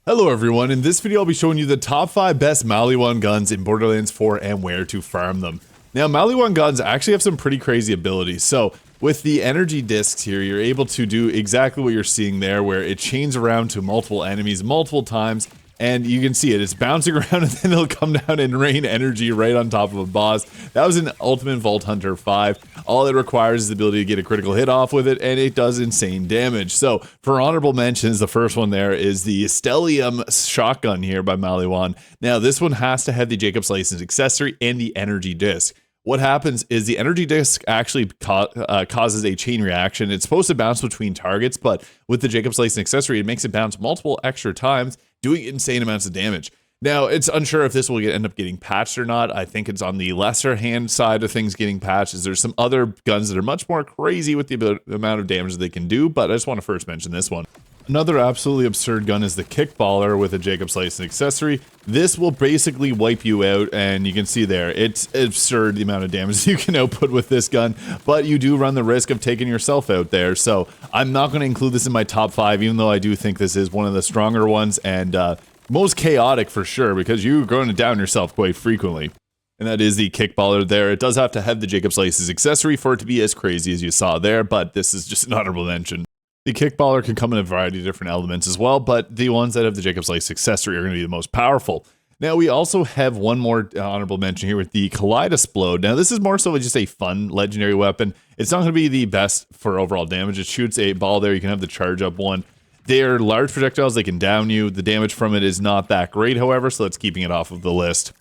Hello everyone, in this video I'll be showing you the top 5 best Maliwan guns in Borderlands 4 and where to farm them. Now Maliwan guns actually have some pretty crazy abilities, so with the energy discs here you're able to do exactly what you're seeing there where it chains around to multiple enemies multiple times and you can see it's bouncing around and then it'll come down and rain energy right on top of a boss. That was an Ultimate Vault Hunter 5. All it requires is the ability to get a critical hit off with it, and it does insane damage. So, for honorable mentions, the first one there is the Stellium shotgun here by Maliwan. Now, this one has to have the Jacob's License accessory and the energy disc. What happens is the energy disc actually causes a chain reaction. It's supposed to bounce between targets, but with the Jacob's License accessory, it makes it bounce multiple extra times, doing insane amounts of damage. Now, it's unsure if this will end up getting patched or not. I think it's on the lesser hand side of things getting patched. There's some other guns that are much more crazy with the amount of damage that they can do, but I just want to first mention this one. Another absolutely absurd gun is the Kickballer with a Jacob's License accessory. This will basically wipe you out, and you can see there, it's absurd the amount of damage you can output with this gun, but you do run the risk of taking yourself out there, so I'm not going to include this in my top 5, even though I do think this is one of the stronger ones, and most chaotic for sure, because you're going to down yourself quite frequently. And that is the Kickballer there. It does have to have the Jacob's License accessory for it to be as crazy as you saw there, but this is just an honorable mention. The Kickballer can come in a variety of different elements as well, but the ones that have the Jacob's License accessory are going to be the most powerful. Now, we also have one more honorable mention here with the Kaleidosplode. Now, this is more so just a fun legendary weapon. It's not going to be the best for overall damage. It shoots a ball there. You can have the charge up one. They're large projectiles. They can down you. The damage from it is not that great, however, so that's keeping it off of the list.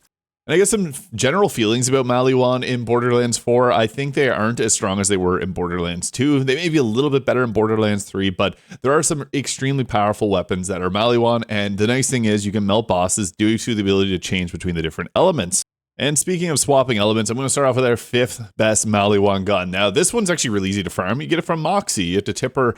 And I guess some general feelings about Maliwan in Borderlands 4. I think they aren't as strong as they were in Borderlands 2. They may be a little bit better in Borderlands 3, but there are some extremely powerful weapons that are Maliwan, and the nice thing is you can melt bosses due to the ability to change between the different elements. And speaking of swapping elements, I'm going to start off with our 5th best Maliwan gun. Now, this one's actually really easy to farm. You get it from Moxie. You have to tip her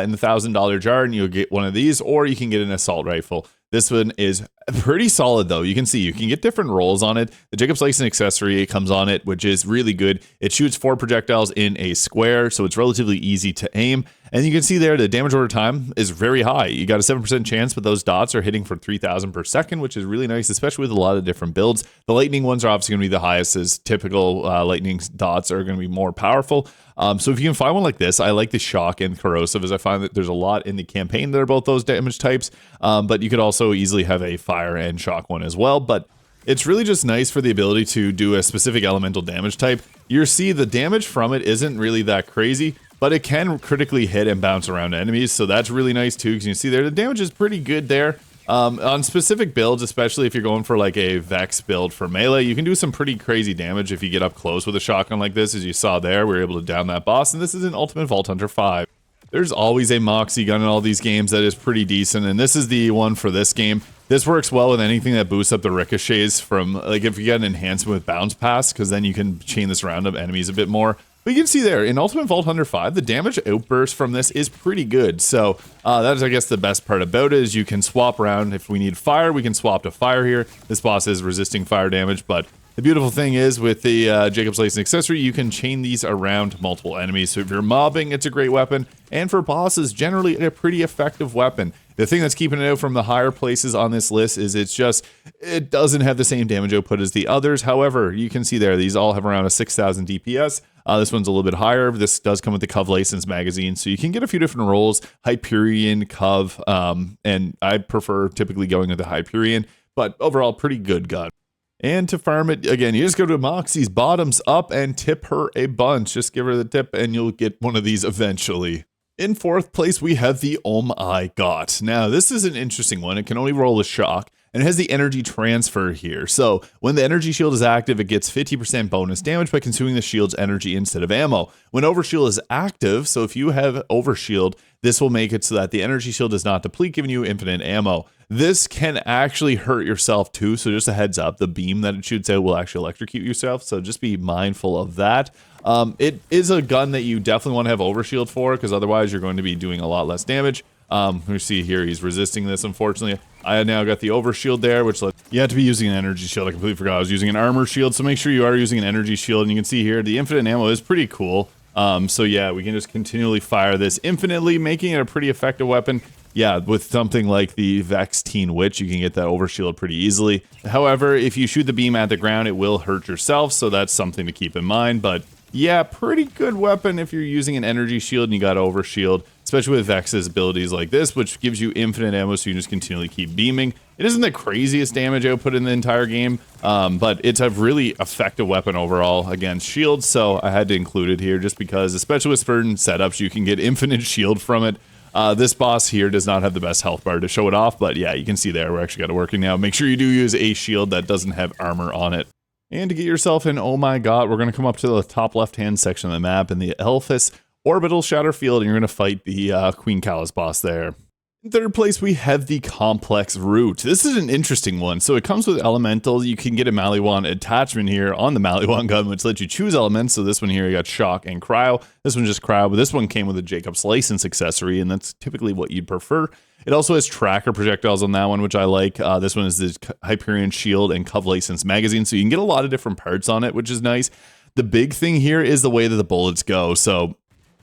in the $1,000 jar, and you'll get one of these, or you can get an assault rifle. This one is pretty solid, though. You can see you can get different rolls on it. The Jacob's License accessory comes on it, which is really good. It shoots 4 projectiles in a square, so it's relatively easy to aim. And you can see there the damage over time is very high. You got a 7% chance, but those dots are hitting for 3,000 per second, which is really nice, especially with a lot of different builds. The lightning ones are obviously going to be the highest, as typical lightning dots are going to be more powerful. So if you can find one like this, I like the shock and corrosive, as I find that there's a lot in the campaign that are both those damage types, but you could also easily have a fire and shock one as well. But it's really just nice for the ability to do a specific elemental damage type. You see the damage from it isn't really that crazy, but it can critically hit and bounce around enemies, so that's really nice too, because you see there the damage is pretty good there. On specific builds, especially if you're going for like a Vex build for melee, you can do some pretty crazy damage if you get up close with a shotgun like this. As you saw there, we were able to down that boss, and this is an Ultimate Vault Hunter 5. There's always a Moxie gun in all these games that is pretty decent, and this is the one for this game. This works well with anything that boosts up the ricochets from, like if you get an enhancement with Bounce Pass, because then you can chain this around of enemies a bit more. But you can see there, in Ultimate Vault Hunter 5, the damage outburst from this is pretty good. So that is, I guess, the best part about it, is you can swap around. If we need fire, we can swap to fire here. This boss is resisting fire damage, but the beautiful thing is with the Jacob's License accessory, you can chain these around multiple enemies. So if you're mobbing, it's a great weapon. And for bosses, generally a pretty effective weapon. The thing that's keeping it out from the higher places on this list is it doesn't have the same damage output as the others. However, you can see there, these all have around a 6,000 DPS. This one's a little bit higher. This does come with the Cov License magazine, so you can get a few different rolls, Hyperion, Cov, and I prefer typically going with the Hyperion, but overall, pretty good gun. And to farm it, again, you just go to Moxie's bottoms up and tip her a bunch. Just give her the tip and you'll get one of these eventually. In 4th place, we have the Oh My God. Now, this is an interesting one. It can only roll a shock, and it has the energy transfer here. So when the energy shield is active, it gets 50% bonus damage by consuming the shield's energy instead of ammo. When overshield is active, so if you have overshield, this will make it so that the energy shield does not deplete, giving you infinite ammo. This can actually hurt yourself too, so just a heads up, the beam that it shoots out will actually electrocute yourself, so just be mindful of that. It is a gun that you definitely want to have overshield for, because otherwise you're going to be doing a lot less damage. We see here he's resisting this, unfortunately. I now got the overshield there, which you have to be using an energy shield. I completely forgot I was using an armor shield, so make sure you are using an energy shield. And you can see here the infinite ammo is pretty cool. So yeah, we can just continually fire this infinitely, making it a pretty effective weapon. yeah, with something like the Vex Teen Witch, you can get that overshield pretty easily. However, if you shoot the beam at the ground, it will hurt yourself, so that's something to keep in mind. But yeah, pretty good weapon if you're using an energy shield and you got overshield, especially with Vex's abilities like this, which gives you infinite ammo, so you can just continually keep beaming. It isn't the craziest damage output in the entire game, but it's a really effective weapon overall against shields, so I had to include it here just because, especially with certain setups, you can get infinite shield from it. This boss here does not have the best health bar to show it off, but yeah, you can see there, we're actually got it working now. Make sure you do use a shield that doesn't have armor on it. And to get yourself an oh my god, we're going to come up to the top left-hand section of the map in the Elphis Orbital Shatter Field, and you're going to fight the Queen Callus boss there. In third place, we have the Complex Route. This is an interesting one. So it comes with elementals. You can get a Maliwan attachment here on the Maliwan gun, which lets you choose elements. So this one here, you got Shock and Cryo. This one just Cryo, but this one came with a Jacob's License accessory, and that's typically what you'd prefer. It also has tracker projectiles on that one, which I like. This one is the Hyperion Shield and Cov License magazine, so you can get a lot of different parts on it, which is nice. The big thing here is the way that the bullets go. So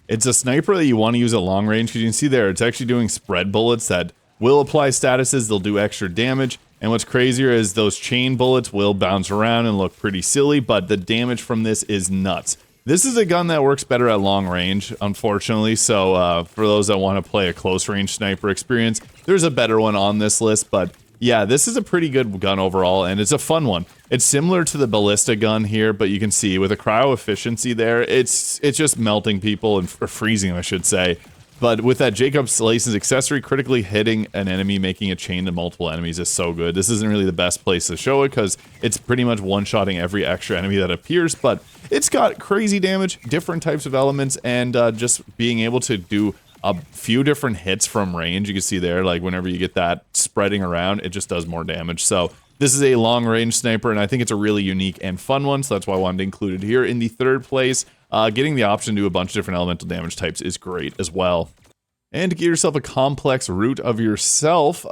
it's a sniper that you want to use at long range, because you can see there, it's actually doing spread bullets that will apply statuses, they'll do extra damage, and what's crazier is those chain bullets will bounce around and look pretty silly, but the damage from this is nuts. This is a gun that works better at long range, unfortunately, so for those that want to play a close range sniper experience, there's a better one on this list, but yeah, this is a pretty good gun overall, and it's a fun one. It's similar to the ballista gun here, but you can see with the cryo efficiency there, it's just melting people, and or freezing them, I should say. But with that Jacob's License accessory, critically hitting an enemy, making a chain to multiple enemies is so good. This isn't really the best place to show it, because it's pretty much one-shotting every extra enemy that appears, but it's got crazy damage, different types of elements, and just being able to do a few different hits from range. You can see there, like whenever you get that spreading around, it just does more damage. So this is a long range sniper, and I think it's a really unique and fun one, so that's why I wanted to include it here. In the third place, getting the option to do a bunch of different elemental damage types is great as well. And to get yourself a complex route of yourself,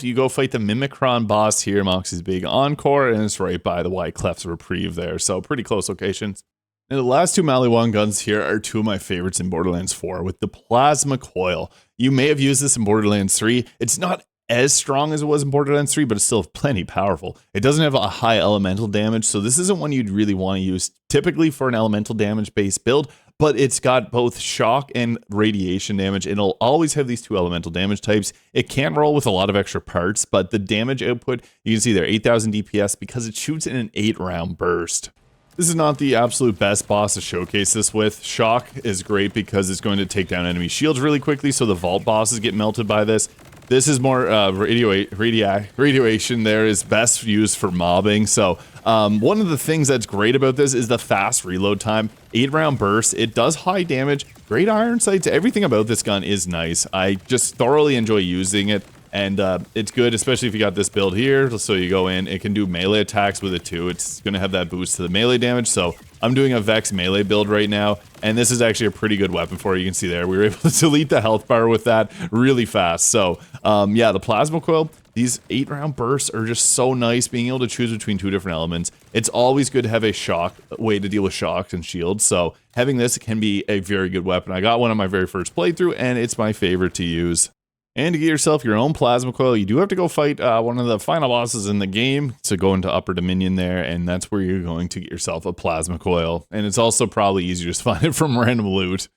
you go fight the Mimicron boss here, Moxie's big encore, and it's right by the White Clef's Reprieve there, so pretty close locations. And the last two Maliwan guns here are two of my favorites in Borderlands 4 with the Plasma Coil. You may have used this in Borderlands 3. It's not as strong as it was in Borderlands 3, but it's still plenty powerful. It doesn't have a high elemental damage, so this isn't one you'd really want to use typically for an elemental damage based build, but it's got both shock and radiation damage. It'll always have these two elemental damage types. It can roll with a lot of extra parts, but the damage output, you can see there, 8,000 DPS because it shoots in an 8-round burst. This is not the absolute best boss to showcase this with. Shock is great because it's going to take down enemy shields really quickly, so the vault bosses get melted by this. This is more radiation there is best used for mobbing. So one of the things that's great about this is the fast reload time. 8-round burst, it does high damage, great iron sights, everything about this gun is nice. I just thoroughly enjoy using it. And it's good, especially if you got this build here. So you go in, it can do melee attacks with it too. It's going to have that boost to the melee damage. So I'm doing a Vex melee build right now. And this is actually a pretty good weapon for it. You can see there, we were able to delete the health bar with that really fast. So yeah, the Plasma Coil, these 8-round bursts are just so nice. Being able to choose between two different elements. It's always good to have a shock way to deal with shocks and shields. So having this can be a very good weapon. I got one on my very first playthrough, and it's my favorite to use. And to get yourself your own Plasma Coil, you do have to go fight one of the final bosses in the game to go into Upper Dominion there, and that's where you're going to get yourself a Plasma Coil. And it's also probably easier to find it from random loot.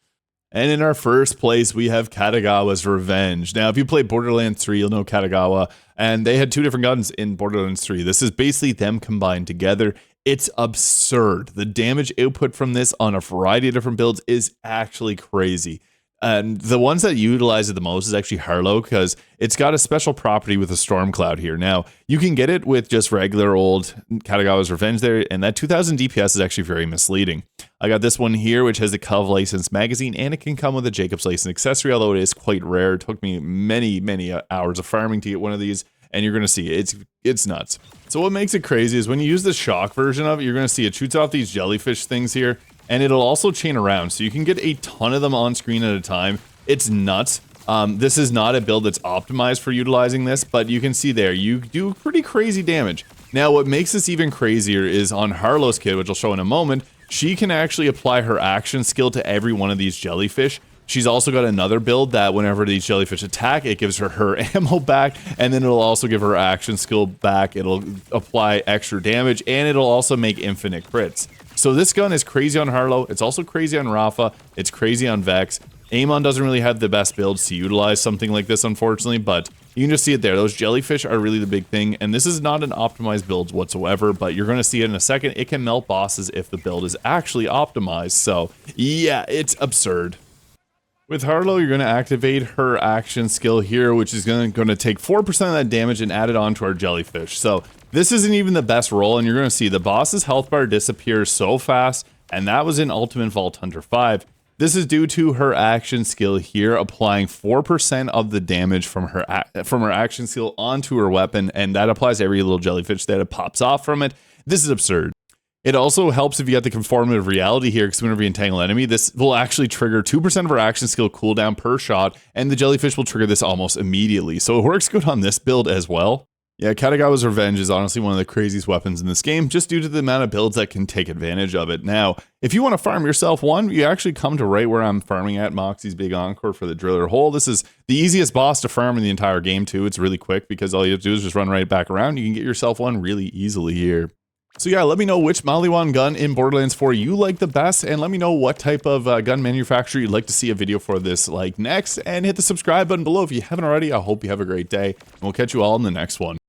And in our first place, we have Katagawa's Revenge. Now, if you play Borderlands 3, you'll know Katagawa, and they had two different guns in Borderlands 3. This is basically them combined together. It's absurd. The damage output from this on a variety of different builds is actually crazy. And the ones that utilize it the most is actually Harlow, because it's got a special property with a storm cloud here. Now, you can get it with just regular old Katagawa's Revenge there, and that 2000 DPS is actually very misleading. I got this one here, which has a Cov License magazine, and it can come with a Jacob's License accessory, although it is quite rare. It took me many hours of farming to get one of these, and you're going to see it's nuts. So what makes it crazy is when you use the shock version of it, you're going to see it shoots off these jellyfish things here, and it'll also chain around, so you can get a ton of them on screen at a time. It's nuts. This is not a build that's optimized for utilizing this, but you can see there, you do pretty crazy damage. Now, what makes this even crazier is on Harlow's kit, which I'll show in a moment, she can actually apply her action skill to every one of these jellyfish, She's also got another build that whenever these jellyfish attack, it gives her ammo back, and then it'll also give her action skill back. It'll apply extra damage, and it'll also make infinite crits. So this gun is crazy on Harlow. It's also crazy on Rafa. It's crazy on Vex. Amon doesn't really have the best builds to utilize something like this, unfortunately, but you can just see it there. Those jellyfish are really the big thing, and this is not an optimized build whatsoever, but you're going to see it in a second. It can melt bosses if the build is actually optimized, so yeah, it's absurd. With Harlow, you're going to activate her action skill here, which is going to take 4% of that damage and add it on to our jellyfish. So this isn't even the best roll, and you're going to see the boss's health bar disappears so fast, and that was in Ultimate Vault Hunter 5. This is due to her action skill here, applying 4% of the damage from her action skill onto her weapon, and that applies to every little jellyfish that it pops off from it. This is absurd. It also helps if you got the conformative reality here, because whenever you entangle enemy, this will actually trigger 2% of our action skill cooldown per shot, and the jellyfish will trigger this almost immediately. So it works good on this build as well. Yeah, Katagawa's Revenge is honestly one of the craziest weapons in this game, just due to the amount of builds that can take advantage of it. Now, if you want to farm yourself one, you actually come to right where I'm farming at, Moxie's Big Encore for the Driller Hole. This is the easiest boss to farm in the entire game too. It's really quick because all you have to do is just run right back around. You can get yourself one really easily here. So yeah, let me know which Maliwan gun in Borderlands 4 you like the best, and let me know what type of gun manufacturer you'd like to see a video for this like next, and hit the subscribe button below if you haven't already. I hope you have a great day, and we'll catch you all in the next one.